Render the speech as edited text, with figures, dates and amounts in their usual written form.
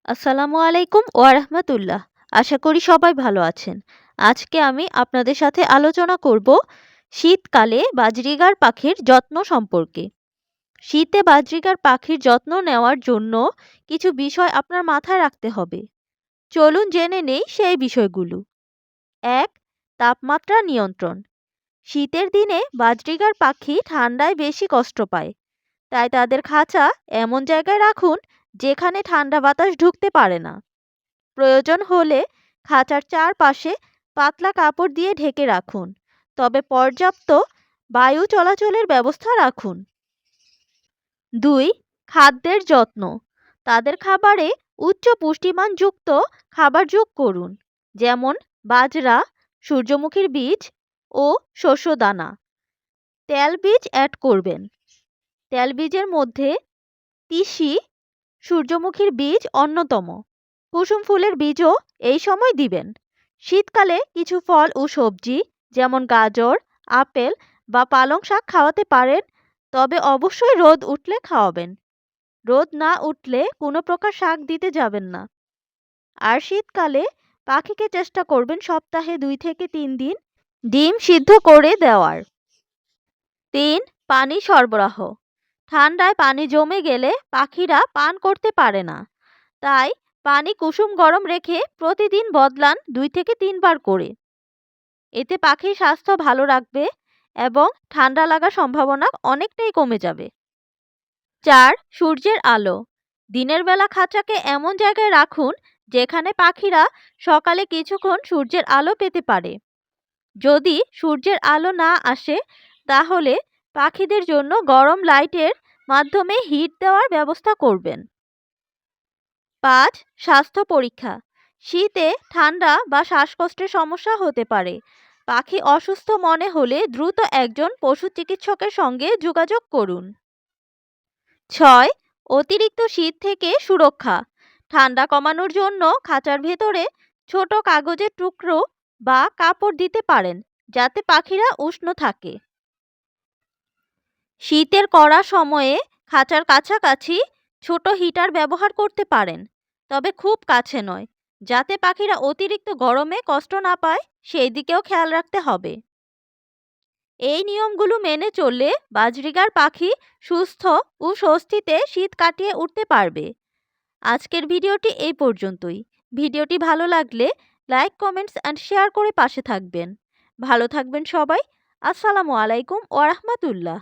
আসসালামু আলাইকুম ওয়া রাহমাতুল্লাহ। আশা করি সবাই ভালো আছেন। আজকে আমি আপনাদের সাথে আলোচনা করব শীতকালে বাজরিগার পাখির যত্ন সম্পর্কে। শীতে বাজরিগার পাখির যত্ন নেওয়ার জন্য কিছু বিষয় আপনার মাথায় রাখতে হবে। চলুন জেনে নেই সেই বিষয়গুলো। ১. তাপমাত্রা নিয়ন্ত্রণ। শীতের দিনে বাজরিগার পাখি ঠান্ডায় বেশি কষ্ট পায়। তাই তাদের খাঁচা এমন জায়গায় রাখুন যেখানে ঠান্ডা বাতাস ঢুকতে পারে না। প্রয়োজন হলে খাঁচার চারপাশে পাতলা কাপড় দিয়ে ঢেকে রাখুন, তবে পর্যাপ্ত বায়ু চলাচলের ব্যবস্থা রাখুন। ২. খাদ্যের যত্ন। তাদের খাবারে উচ্চ পুষ্টিমানযুক্ত খাবার যোগ করুন, যেমন বাজরা, সূর্যমুখীর বীজ ও শস্য দানা। তেল বীজ অ্যাড করবেন। তেল বীজের মধ্যে তিসি, সূর্যমুখীর বীজ অন্যতম। কুসুম ফুলের বীজও এই সময় দিবেন। শীতকালে কিছু ফল ও সবজি যেমন গাজর, আপেল বা পালং শাক খাওয়াতে পারেন, তবে অবশ্যই রোদ উঠলে খাওয়াবেন। রোদ না উঠলে কোনো প্রকার শাক দিতে যাবেন না। আর শীতকালে পাখিকে চেষ্টা করবেন সপ্তাহে ২ থেকে ৩ দিন ডিম সিদ্ধ করে দেওয়ার। ৩. পানি সরবরাহ। ঠান্ডায় পানি জমে গেলে পাখিরা পান করতে পারে না। তাই পানি কুসুম গরম রেখে প্রতিদিন বদলান ২ থেকে ৩ বার করে। এতে পাখির স্বাস্থ্য ভালো রাখবে এবং ঠান্ডা লাগার সম্ভাবনা অনেকটাই কমে যাবে। ৪. সূর্যের আলো। দিনের বেলা খাঁচাকে এমন জায়গায় রাখুন যেখানে পাখিরা সকালে কিছুক্ষণ সূর্যের আলো পেতে পারে। যদি সূর্যের আলো না আসে, তাহলে পাখিদের জন্য গরম লাইটের মাধ্যমে হিট দেওয়ার ব্যবস্থা করবেন। ৫. স্বাস্থ্য পরীক্ষা। শীতে ঠান্ডা বা শ্বাসকষ্টের সমস্যা হতে পারে। পাখি অসুস্থ মনে হলে দ্রুত একজন পশু চিকিৎসকের সঙ্গে যোগাযোগ করুন। ৬. অতিরিক্ত শীত থেকে সুরক্ষা। ঠান্ডা কমানোর জন্য খাঁচার ভেতরে ছোট কাগজের টুকরো বা কাপড় দিতে পারেন, যাতে পাখিরা উষ্ণ থাকে। শীতের কড়া সময়ে খাঁচার কাছাকাছি ছোট হিটার ব্যবহার করতে পারেন, তবে খুব কাছে নয়, যাতে পাখিরা অতিরিক্ত গরমে কষ্ট না পায় সেই দিকেও খেয়াল রাখতে হবে। এই নিয়মগুলো মেনে চললে বাজরিগার পাখি সুস্থ ও স্বস্তিতে শীত কাটিয়ে উঠতে পারবে। আজকের ভিডিওটি এই পর্যন্তই। ভিডিওটি ভালো লাগলে লাইক, কমেন্টস অ্যান্ড শেয়ার করে পাশে থাকবেন। ভালো থাকবেন সবাই। আসসালামু আলাইকুম ওয়া রাহমাতুল্লাহ।